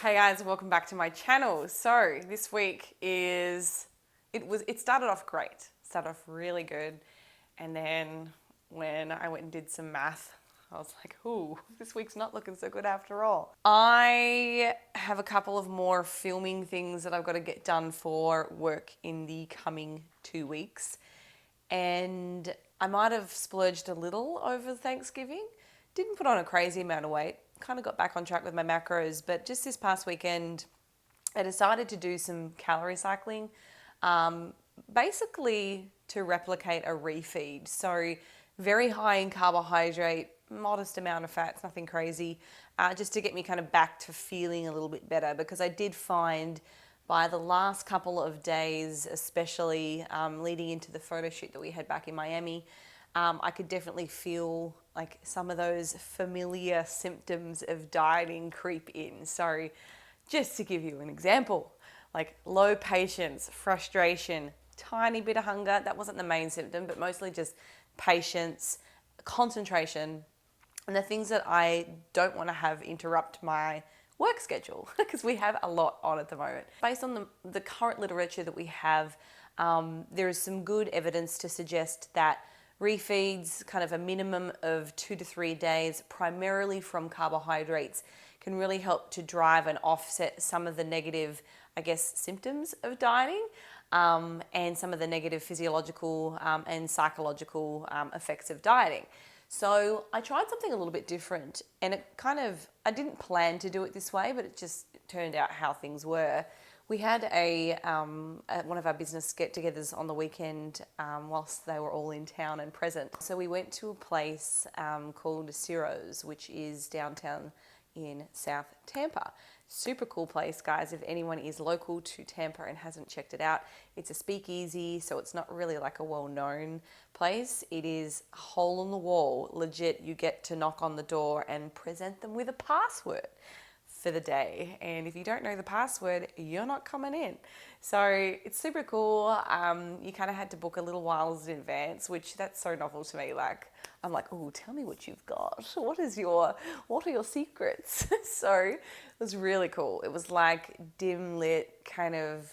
Hey guys, welcome back to my channel. So this week it started off great. Started off really good. And then when I went and did some math, I was like, ooh, this week's not looking so good after all. I have a couple of more filming things that I've got to get done for work in the coming 2 weeks. And I might have splurged a little over Thanksgiving. Didn't put on a crazy amount of weight. Kind of got back on track with my macros, but just this past weekend, I decided to do some calorie cycling, basically to replicate a refeed. So very high in carbohydrate, modest amount of fats, nothing crazy, just to get me kind of back to feeling a little bit better, because I did find by the last couple of days, especially leading into the photo shoot that we had back in Miami, I could definitely feel like some of those familiar symptoms of dieting creep in. So just to give you an example, like low patience, frustration, tiny bit of hunger, that wasn't the main symptom, but mostly just patience, concentration, and the things that I don't want to have interrupt my work schedule, because we have a lot on at the moment. Based on the current literature that we have, there is some good evidence to suggest that refeeds, kind of a minimum of 2 to 3 days, primarily from carbohydrates, can really help to drive and offset some of the negative, symptoms of dieting, and some of the negative physiological and psychological effects of dieting. So I tried something a little bit different, and I didn't plan to do it this way, but it just turned out how things were. We had one of our business get-togethers on the weekend whilst they were all in town and present. So we went to a place called Ciro's, which is downtown in South Tampa. Super cool place, guys. If anyone is local to Tampa and hasn't checked it out, it's a speakeasy, so it's not really like a well-known place. It is hole in the wall, legit. You get to knock on the door and present them with a password for the day, and if you don't know the password, you're not coming in. So it's super cool. You kind of had to book a little while in advance, which that's so novel to me. Like, I'm like, oh, tell me what you've got. What are your secrets? So it was really cool. It was like dim lit kind of,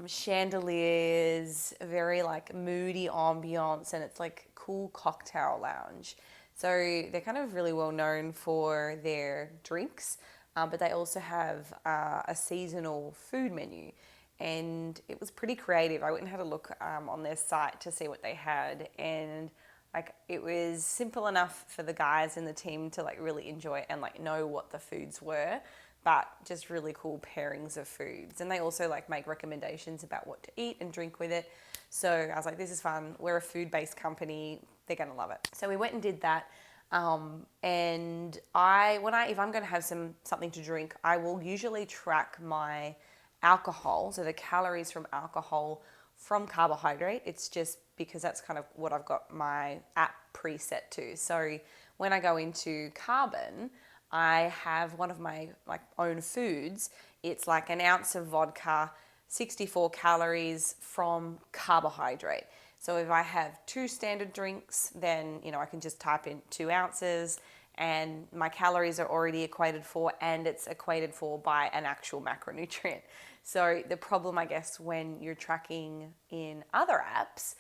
chandeliers, very like moody ambiance, and it's like cool cocktail lounge. So they're kind of really well known for their drinks, but they also have a seasonal food menu, and it was pretty creative. I went and had a look on their site to see what they had, and like it was simple enough for the guys in the team to like really enjoy it and like know what the foods were, but just really cool pairings of foods. And they also like make recommendations about what to eat and drink with it. So I was like, this is fun. We're a food-based company. They're going to love it. So we went and did that. And if I'm going to have something to drink, I will usually track my alcohol. So the calories from alcohol from carbohydrate. It's just because that's kind of what I've got my app preset to. So when I go into carbon, I have one of my like own foods. It's like an ounce of vodka, 64 calories from carbohydrate. So if I have 2 standard drinks, then, I can just type in 2 ounces and my calories are already equated for, and it's equated for by an actual macronutrient. So the problem, I guess, when you're tracking in other apps,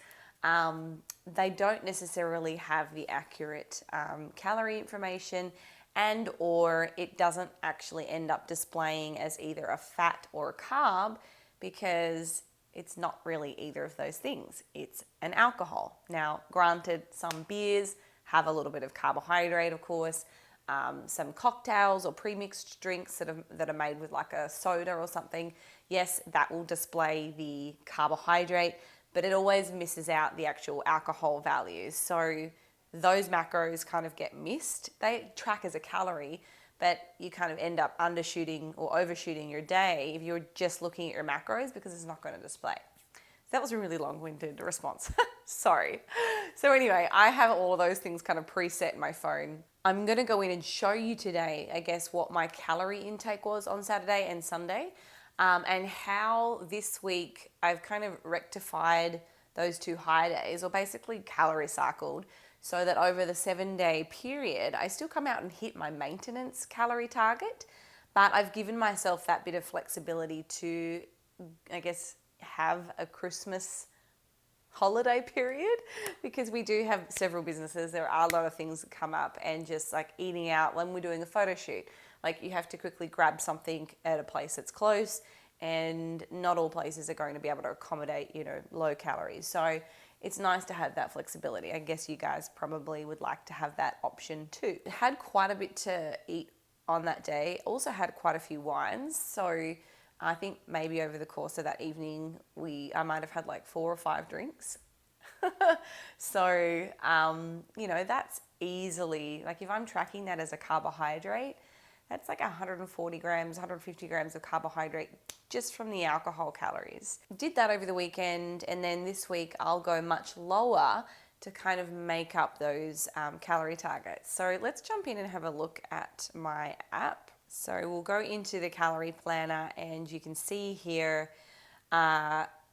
they don't necessarily have the accurate calorie information, and or it doesn't actually end up displaying as either a fat or a carb, because it's not really either of those things. It's an alcohol. Now, granted, some beers have a little bit of carbohydrate, of course. Some cocktails or pre-mixed drinks that are made with like a soda or something, yes, that will display the carbohydrate, but it always misses out the actual alcohol values. So those macros kind of get missed. They track as a calorie, but you kind of end up undershooting or overshooting your day if you're just looking at your macros, because it's not going to display. So that was a really long-winded response. Sorry. So anyway, I have all of those things kind of preset in my phone. I'm going to go in and show you today, what my calorie intake was on Saturday and Sunday, and how this week I've kind of rectified those 2 high days, or basically calorie cycled, so that over the 7-day period, I still come out and hit my maintenance calorie target, but I've given myself that bit of flexibility to, I guess, have a Christmas holiday period, because we do have several businesses. There are a lot of things that come up, and just like eating out when we're doing a photo shoot, like you have to quickly grab something at a place that's close, and not all places are going to be able to accommodate, low calories. So it's nice to have that flexibility. I guess you guys probably would like to have that option too. Had quite a bit to eat on that day. Also had quite a few wines. So I think maybe over the course of that evening, I might have had like 4 or 5 drinks. So, that's easily, like if I'm tracking that as a carbohydrate, that's like 140 grams, 150 grams of carbohydrate just from the alcohol calories. Did that over the weekend, and then this week I'll go much lower to kind of make up those calorie targets. So let's jump in and have a look at my app. So we'll go into the calorie planner, and you can see here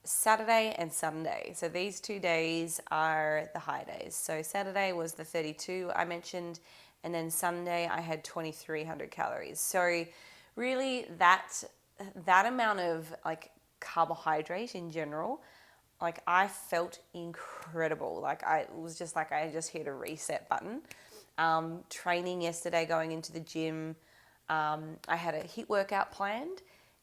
Saturday and Sunday. So these 2 days are the high days. So Saturday was the 32 I mentioned, and then Sunday I had 2,300 calories. So really that amount of like carbohydrate in general, like I felt incredible. Like it was just like I just hit a reset button. Training yesterday, going into the gym, I had a HIIT workout planned,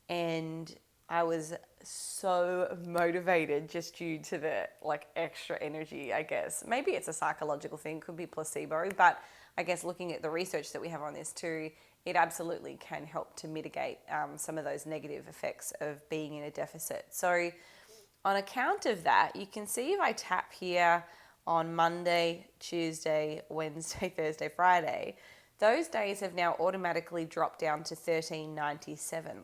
and I was so motivated just due to the like extra energy, I guess. Maybe it's a psychological thing, could be placebo, but I guess looking at the research that we have on this too, it absolutely can help to mitigate some of those negative effects of being in a deficit. So on account of that, you can see if I tap here on Monday, Tuesday, Wednesday, Thursday, Friday, those days have now automatically dropped down to 1397.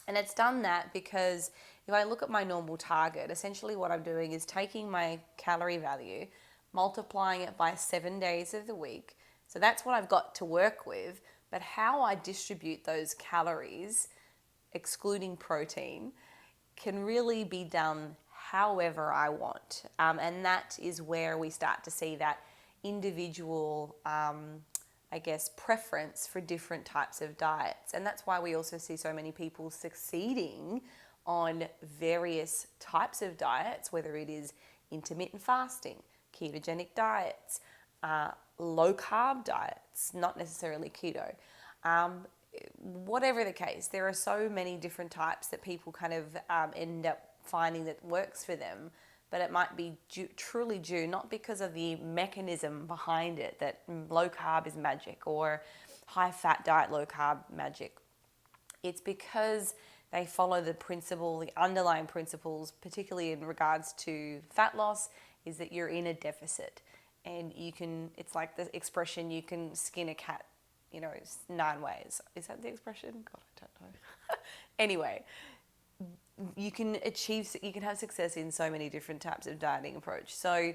And it's done that because if I look at my normal target, essentially what I'm doing is taking my calorie value, multiplying it by 7 days of the week. So that's what I've got to work with. But how I distribute those calories, excluding protein, can really be done however I want. And that is where we start to see that individual preference for different types of diets. And that's why we also see so many people succeeding on various types of diets, whether it is intermittent fasting, ketogenic diets, low carb diets, not necessarily keto. Whatever the case, there are so many different types that people kind of end up finding that works for them. But it might be truly due, not because of the mechanism behind it, that low carb is magic or high fat diet, low carb magic. It's because they follow the principle, the underlying principles, particularly in regards to fat loss, is that you're in a deficit. And it's like the expression, you can skin a cat, 9 ways. Is that the expression? God, I don't know. Anyway, you can have success in so many different types of dieting approach. So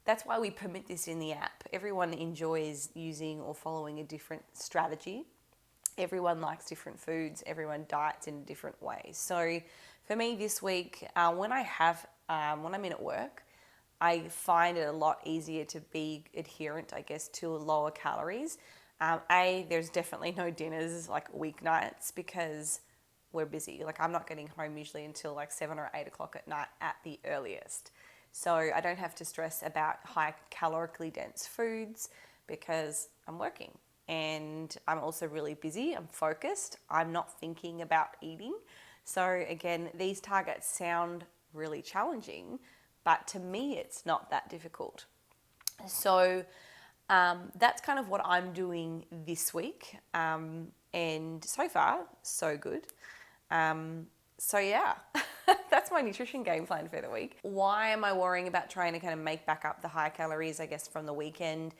that's why we permit this in the app. Everyone enjoys using or following a different strategy. Everyone likes different foods. Everyone diets in different ways. So for me this week, when I'm in at work, I find it a lot easier to be adherent, I guess, to lower calories. There's definitely no dinners like weeknights because we're busy. Like I'm not getting home usually until like 7 or 8 o'clock at night at the earliest. So I don't have to stress about high calorically dense foods because I'm working. And I'm also really busy. I'm focused. I'm not thinking about eating. So again, these targets sound really challenging, but to me, it's not that difficult. So that's kind of what I'm doing this week. And so far, so good. So yeah, that's my nutrition game plan for the week. Why am I worrying about trying to kind of make back up the high calories, I guess, from the weekend?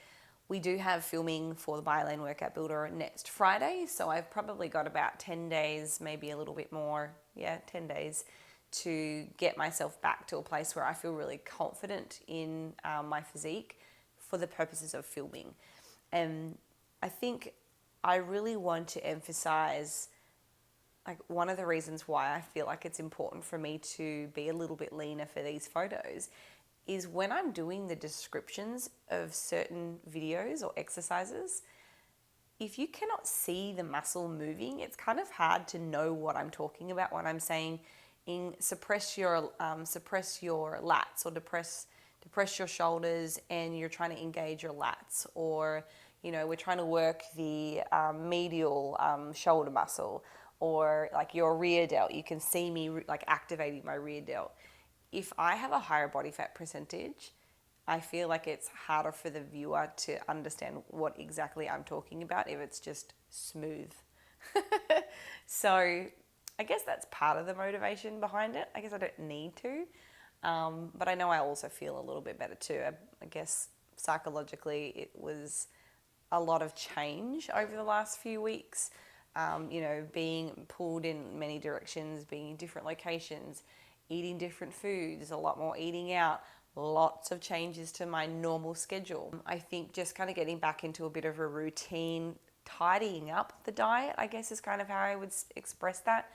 We do have filming for the Bi-Lane Workout Builder next Friday. So I've probably got about 10 days, maybe a little bit more. 10 days to get myself back to a place where I feel really confident in my physique for the purposes of filming. And I think I really want to emphasize, like, one of the reasons why I feel like it's important for me to be a little bit leaner for these photos is when I'm doing the descriptions of certain videos or exercises, if you cannot see the muscle moving, it's kind of hard to know what I'm talking about when I'm saying suppress your lats, or depress your shoulders, and you're trying to engage your lats, or we're trying to work the medial shoulder muscle, or like your rear delt. You can see me like activating my rear delt. If I have a higher body fat percentage, I feel like it's harder for the viewer to understand what exactly I'm talking about if it's just smooth. So I guess that's part of the motivation behind it. I guess I don't need to, but I know I also feel a little bit better too. I guess psychologically it was a lot of change over the last few weeks. Being pulled in many directions, being in different locations, eating different foods, a lot more eating out, lots of changes to my normal schedule. I think just kind of getting back into a bit of a routine, tidying up the diet, I guess is kind of how I would express that,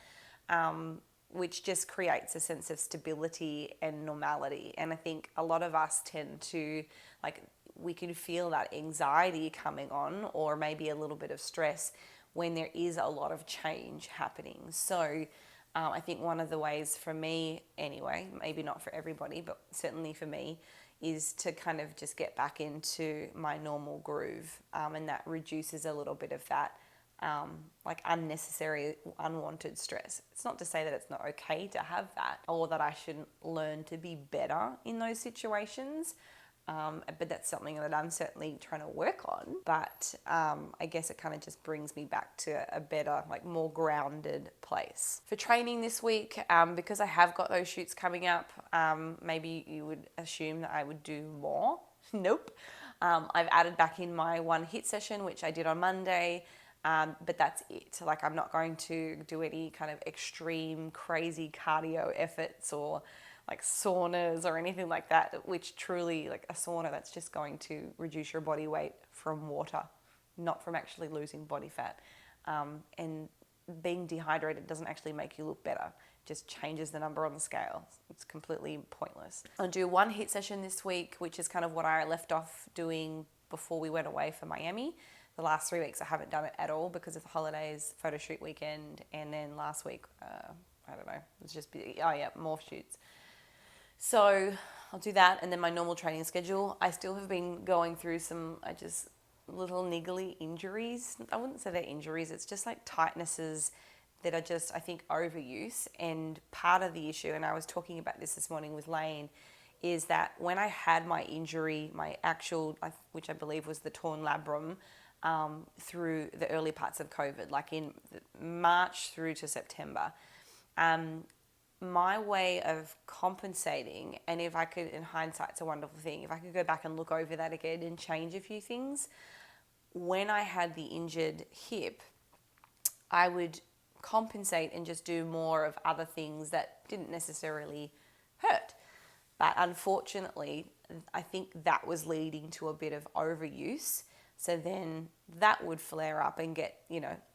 which just creates a sense of stability and normality. And I think a lot of us tend to, we can feel that anxiety coming on, or maybe a little bit of stress when there is a lot of change happening. So I think one of the ways for me anyway, maybe not for everybody, but certainly for me, is to kind of just get back into my normal groove. And that reduces a little bit of that unnecessary, unwanted stress. It's not to say that it's not okay to have that, or that I shouldn't learn to be better in those situations. But that's something that I'm certainly trying to work on. But I guess it kind of just brings me back to a better, more grounded place. For training this week, because I have got those shoots coming up, maybe you would assume that I would do more. Nope. I've added back in my one HIIT session, which I did on Monday. But that's it. I'm not going to do any kind of extreme, crazy cardio efforts, or saunas or anything like that, which truly, a sauna, that's just going to reduce your body weight from water, not from actually losing body fat. And being dehydrated doesn't actually make you look better, it just changes the number on the scale. It's completely pointless. I'll do one HIIT session this week, which is kind of what I left off doing before we went away for Miami. The last 3 weeks I haven't done it at all because of the holidays, photo shoot weekend, and then last week, I don't know, it's just more shoots. So I'll do that, and then my normal training schedule. I still have been going through some just little niggly injuries. I wouldn't say they're injuries, it's just tightnesses that are just, I think, overuse. And part of the issue, and I was talking about this morning with Lane, is that when I had my injury, my actual, which I believe was the torn labrum, through the early parts of COVID, in March through to September, my way of compensating, and if I could, in hindsight, it's a wonderful thing, if I could go back and look over that again and change a few things, when I had the injured hip, I would compensate and just do more of other things that didn't necessarily hurt. But unfortunately, I think that was leading to a bit of overuse. So then that would flare up and get,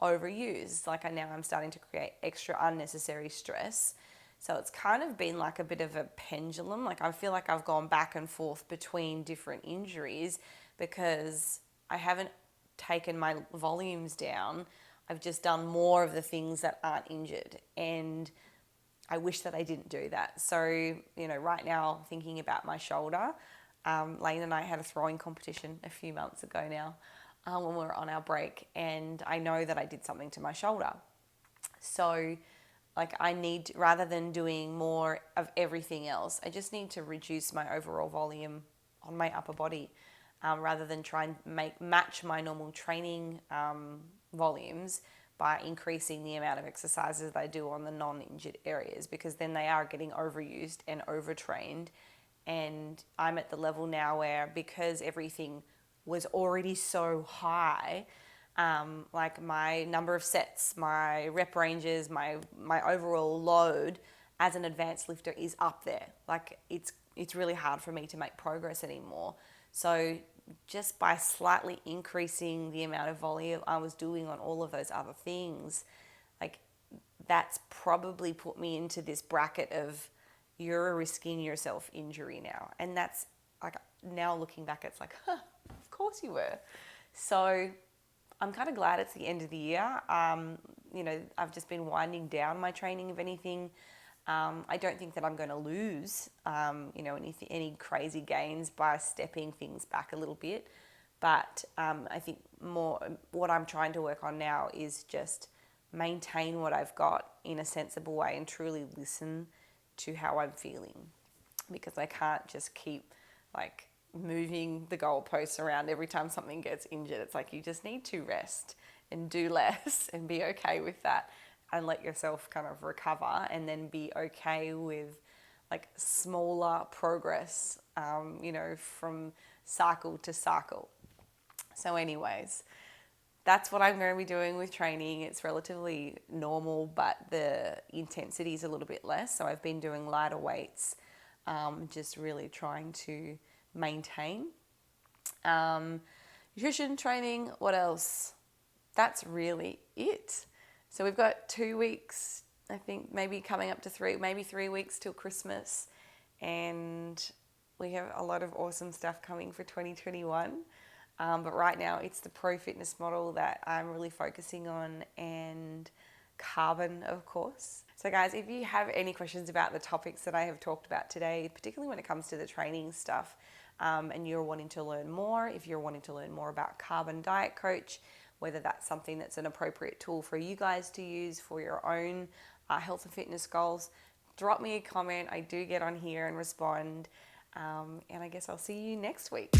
overused. I'm starting to create extra unnecessary stress. So it's kind of been a bit of a pendulum. I feel like I've gone back and forth between different injuries because I haven't taken my volumes down. I've just done more of the things that aren't injured. And I wish that I didn't do that. So, right now, thinking about my shoulder, Lane and I had a throwing competition a few months ago now, when we were on our break, and I know that I did something to my shoulder. So I need, rather than doing more of everything else, I just need to reduce my overall volume on my upper body, rather than try and match my normal training volumes by increasing the amount of exercises that I do on the non-injured areas, because then they are getting overused and overtrained. And I'm at the level now where, because everything was already so high, my number of sets, my rep ranges, my overall load as an advanced lifter is up there. It's really hard for me to make progress anymore. So just by slightly increasing the amount of volume I was doing on all of those other things, that's probably put me into this bracket of, you're risking yourself injury now. And that's like, now looking back, it's like, huh, of course you were. So I'm kind of glad it's the end of the year. You know, I've just been winding down my training, if anything. I don't think that I'm going to lose, you know, any crazy gains by stepping things back a little bit. But I think more what I'm trying to work on now is just maintain what I've got in a sensible way and truly listen to how I'm feeling, because I can't just keep like moving the goalposts around every time something gets injured. It's like you just need to rest and do less and be okay with that, and let yourself kind of recover, and then be okay with like smaller progress, you know, from cycle to cycle. So anyways, that's what I'm going to be doing with training. It's relatively normal, but the intensity is a little bit less. So I've been doing lighter weights, just really trying to maintain. Nutrition training, what else? That's really it. So we've got 2 weeks, I think maybe coming up to maybe 3 weeks till Christmas. And we have a lot of awesome stuff coming for 2021. But right now it's the pro fitness model that I'm really focusing on, and carbon, of course. So guys, if you have any questions about the topics that I have talked about today, particularly when it comes to the training stuff, and you're wanting to learn more, if you're wanting to learn more about Carbon Diet Coach, whether that's something that's an appropriate tool for you guys to use for your own health and fitness goals, drop me a comment. I do get on here and respond. And I guess I'll see you next week.